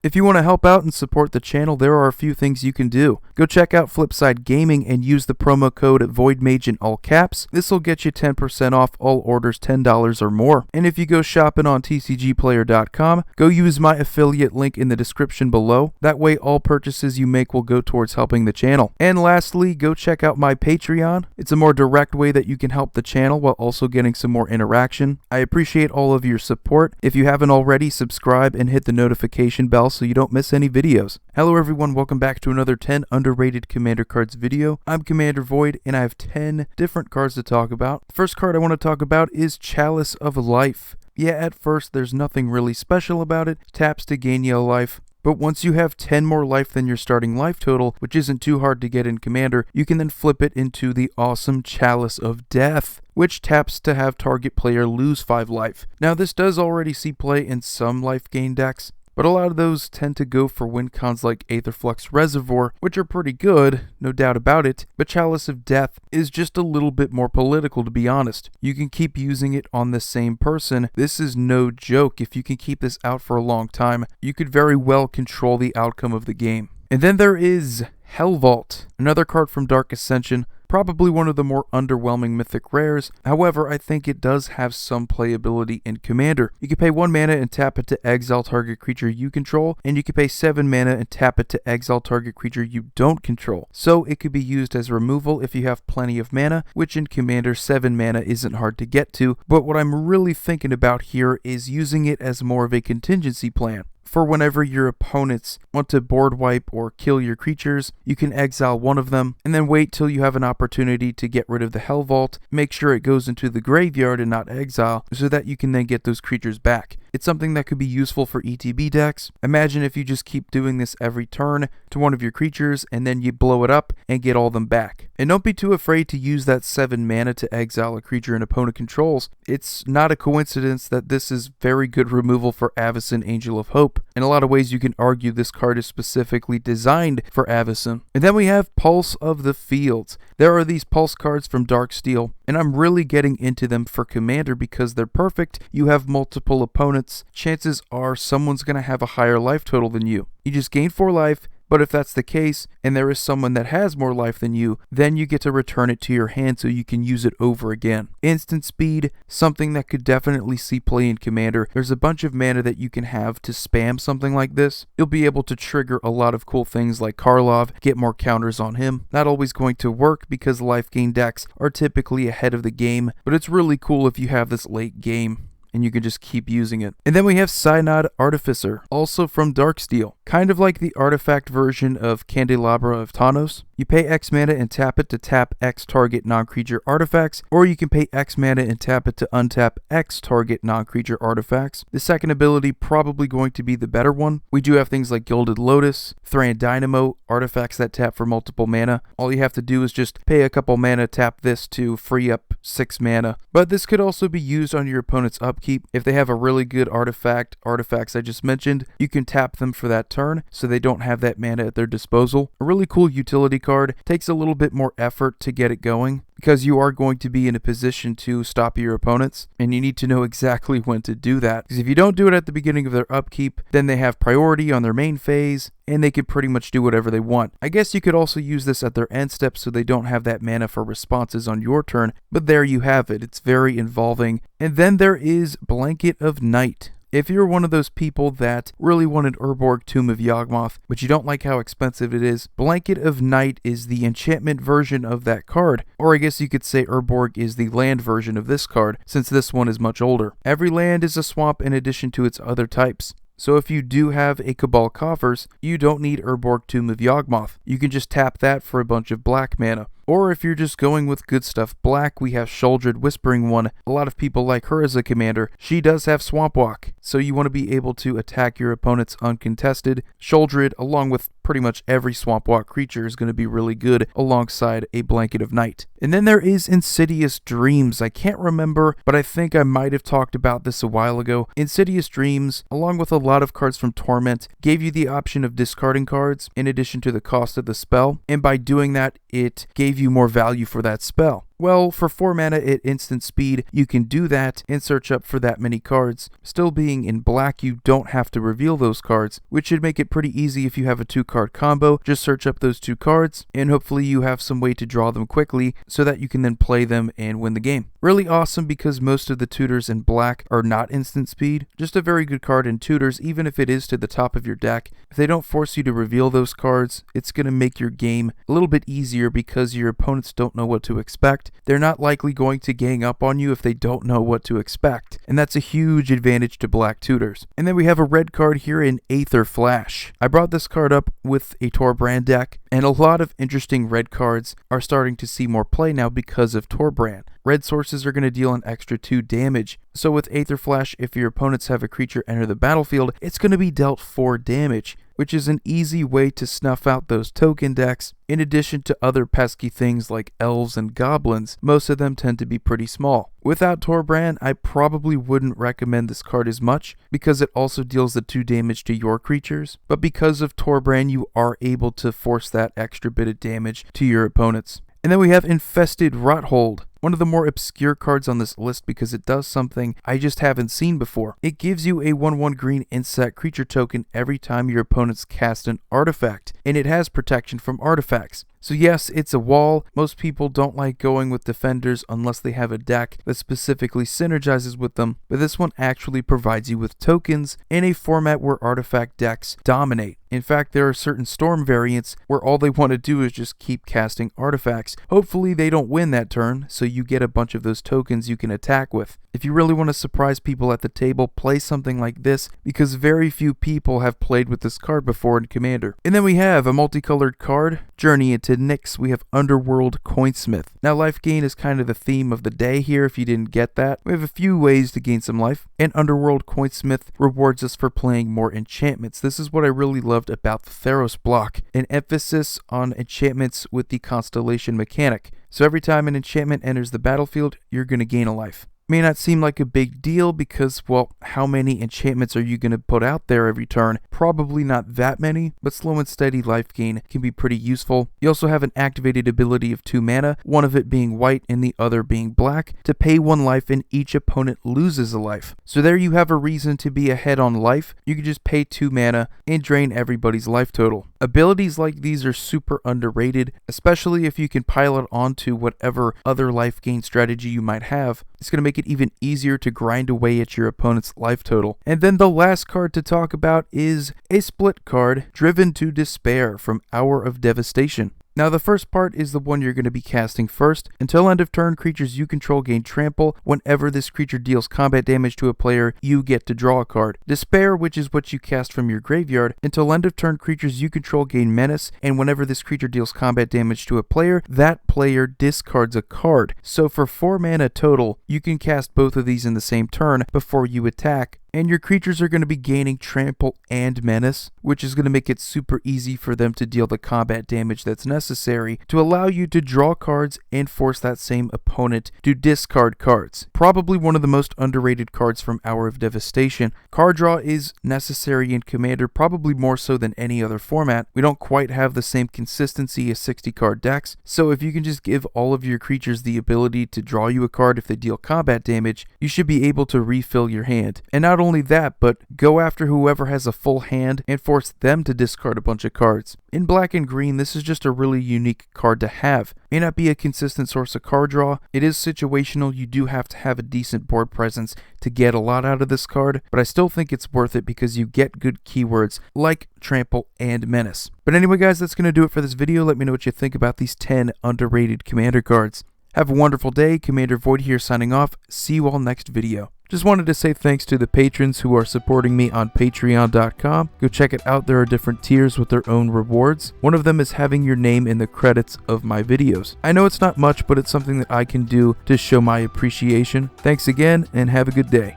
If you want to help out and support the channel, there are a few things you can do. Go check out Flipside Gaming and use the promo code VOIDMAGE in all caps. This will get you 10% off all orders $10 or more. And if you go shopping on tcgplayer.com, go use my affiliate link in the description below. That way all purchases you make will go towards helping the channel. And lastly, go check out my Patreon. It's a more direct way that you can help the channel while also getting some more interaction. I appreciate all of your support. If you haven't already, subscribe and hit the notification bell so you don't miss any videos. Hello everyone, welcome back to another 10 underrated Commander cards video. I'm Commander Void and I have 10 different cards to talk about. The first card I want to talk about is Chalice of Life. Yeah, at first there's nothing really special about it. Taps to gain you a life. But once you have 10 more life than your starting life total, which isn't too hard to get in Commander, you can then flip it into the awesome Chalice of Death, which taps to have target player lose 5 life. Now this does already see play in some life gain decks, but a lot of those tend to go for win cons like Aetherflux Reservoir, which are pretty good, no doubt about it, but Chalice of Death is just a little bit more political, to be honest. You can keep using it on the same person. This is no joke. If you can keep this out for a long time, you could very well control the outcome of the game. And then there is Hellvault, another card from Dark Ascension. Probably one of the more underwhelming mythic rares. However, I think it does have some playability in Commander. You can pay 1 mana and tap it to exile target creature you control, and you can pay 7 mana and tap it to exile target creature you don't control. So it could be used as removal if you have plenty of mana, which in Commander 7 mana isn't hard to get to, but what I'm really thinking about here is using it as more of a contingency plan. For whenever your opponents want to board wipe or kill your creatures, you can exile one of them, and then wait till you have an opportunity to get rid of the Hellvault. Make sure it goes into the graveyard and not exile, so that you can then get those creatures back. It's something that could be useful for ETB decks. Imagine if you just keep doing this every turn to one of your creatures, and then you blow it up and get all them back. And don't be too afraid to use that 7 mana to exile a creature an opponent controls. It's not a coincidence that this is very good removal for Avacyn Angel of Hope. In a lot of ways you can argue this card is specifically designed for Avacyn. And then we have Pulse of the Fields. There are these Pulse cards from Darksteel, and I'm really getting into them for Commander because they're perfect. You have multiple opponents. Chances are someone's going to have a higher life total than you. You just gain 4 life. But if that's the case, and there is someone that has more life than you, then you get to return it to your hand so you can use it over again. Instant speed, something that could definitely see play in Commander. There's a bunch of mana that you can have to spam something like this. You'll be able to trigger a lot of cool things like Karlov, get more counters on him. Not always going to work because life gain decks are typically ahead of the game, but it's really cool if you have this late game and you can just keep using it. And then we have Cyanide Artificer, also from Darksteel. Kind of like the artifact version of Candelabra of Thanos. You pay X mana and tap it to tap X target non-creature artifacts, or you can pay X mana and tap it to untap X target non-creature artifacts. The second ability probably going to be the better one. We do have things like Gilded Lotus, Thran Dynamo, artifacts that tap for multiple mana. All you have to do is just pay a couple mana, tap this to free up 6 mana. But this could also be used on your opponent's upkeep. If they have a really good artifacts I just mentioned, you can tap them for that turn so they don't have that mana at their disposal. A really cool utility card. Takes a little bit more effort to get it going because you are going to be in a position to stop your opponents, and you need to know exactly when to do that, because if you don't do it at the beginning of their upkeep, then they have priority on their main phase and they can pretty much do whatever they want. I guess you could also use this at their end step so they don't have that mana for responses on your turn, but there you have it. It's very involving. And then there is Blanket of Night. If you're one of those people that really wanted Urborg Tomb of Yawgmoth, but you don't like how expensive it is, Blanket of Night is the enchantment version of that card. Or I guess you could say Urborg is the land version of this card, since this one is much older. Every land is a swamp in addition to its other types. So if you do have a Cabal Coffers, you don't need Urborg Tomb of Yawgmoth. You can just tap that for a bunch of black mana. Or if you're just going with good stuff black, we have Sheoldred Whispering One. A lot of people like her as a commander. She does have Swamp Walk, so you want to be able to attack your opponents uncontested. Sheoldred, along with pretty much every Swamp Walk creature, is going to be really good alongside a Blanket of Night. And then there is Insidious Dreams. I can't remember, but I think I might have talked about this a while ago. Insidious Dreams, along with a lot of cards from Torment, gave you the option of discarding cards in addition to the cost of the spell, and by doing that, it gave you more value for that spell. Well, for 4 mana at instant speed, you can do that and search up for that many cards. Still being in black, you don't have to reveal those cards, which should make it pretty easy if you have a 2-card combo. Just search up those 2 cards, and hopefully you have some way to draw them quickly so that you can then play them and win the game. Really awesome because most of the tutors in black are not instant speed. Just a very good card in tutors, even if it is to the top of your deck. If they don't force you to reveal those cards, it's going to make your game a little bit easier because your opponents don't know what to expect. They're not likely going to gang up on you if they don't know what to expect, and that's a huge advantage to black tutors. And then we have a red card here in Thor Flash. I brought this card up with a Torbrand deck, and a lot of interesting red cards are starting to see more play now because of Torbrand. Red sources are going to deal an extra 2 damage. So with Thor Flash, if your opponents have a creature enter the battlefield, it's going to be dealt 4 damage, which is an easy way to snuff out those token decks. In addition to other pesky things like elves and goblins, most of them tend to be pretty small. Without Torbrand, I probably wouldn't recommend this card as much because it also deals the 2 damage to your creatures, but because of Torbrand, you are able to force that extra bit of damage to your opponents. And then we have Infested Ruthold. One of the more obscure cards on this list because it does something I just haven't seen before. It gives you a 1/1 green insect creature token every time your opponents cast an artifact, and it has protection from artifacts. So yes, it's a wall. Most people don't like going with defenders unless they have a deck that specifically synergizes with them, but this one actually provides you with tokens in a format where artifact decks dominate. In fact, there are certain storm variants where all they want to do is just keep casting artifacts. Hopefully they don't win that turn, so you get a bunch of those tokens you can attack with. If you really want to surprise people at the table, play something like this because very few people have played with this card before in Commander. And then we have a multicolored card, Journey into Nyx. We have Underworld Coinsmith. Now life gain is kind of the theme of the day here if you didn't get that. We have a few ways to gain some life, and Underworld Coinsmith rewards us for playing more enchantments. This is what I really loved about the Theros block, an emphasis on enchantments with the constellation mechanic. So every time an enchantment enters the battlefield, you're going to gain a life. May not seem like a big deal because, well, how many enchantments are you going to put out there every turn? Probably not that many, but slow and steady life gain can be pretty useful. You also have an activated ability of 2 mana, one of it being white and the other being black, to pay 1 life and each opponent loses a life. So there you have a reason to be ahead on life. You can just pay 2 mana and drain everybody's life total. Abilities like these are super underrated, especially if you can pile it onto whatever other life gain strategy you might have. It's going to make it even easier to grind away at your opponent's life total. And then the last card to talk about is a split card, Driven to Despair from Hour of Devastation. Now the first part is the one you're going to be casting first. Until end of turn, creatures you control gain trample. Whenever this creature deals combat damage to a player, you get to draw a card. Despair, which is what you cast from your graveyard. Until end of turn, creatures you control gain menace, and whenever this creature deals combat damage to a player, that player discards a card. So for 4 mana total, you can cast both of these in the same turn before you attack. And your creatures are going to be gaining trample and menace, which is going to make it super easy for them to deal the combat damage that's necessary to allow you to draw cards and force that same opponent to discard cards. Probably one of the most underrated cards from Hour of Devastation. Card draw is necessary in Commander, probably more so than any other format. We don't quite have the same consistency as 60 card decks, so if you can just give all of your creatures the ability to draw you a card if they deal combat damage, you should be able to refill your hand. And not only that, but go after whoever has a full hand and force them to discard a bunch of cards. In black and green, this is just a really unique card to have. May not be a consistent source of card draw. It is situational. You do have to have a decent board presence to get a lot out of this card, but I still think it's worth it because you get good keywords like trample and menace. But anyway guys, that's going to do it for this video. Let me know what you think about these 10 underrated Commander cards. Have a wonderful day. Commander Void here signing off. See you all next video. Just wanted to say thanks to the patrons who are supporting me on patreon.com. Go check it out. There are different tiers with their own rewards. One of them is having your name in the credits of my videos. I know it's not much, but it's something that I can do to show my appreciation. Thanks again and have a good day.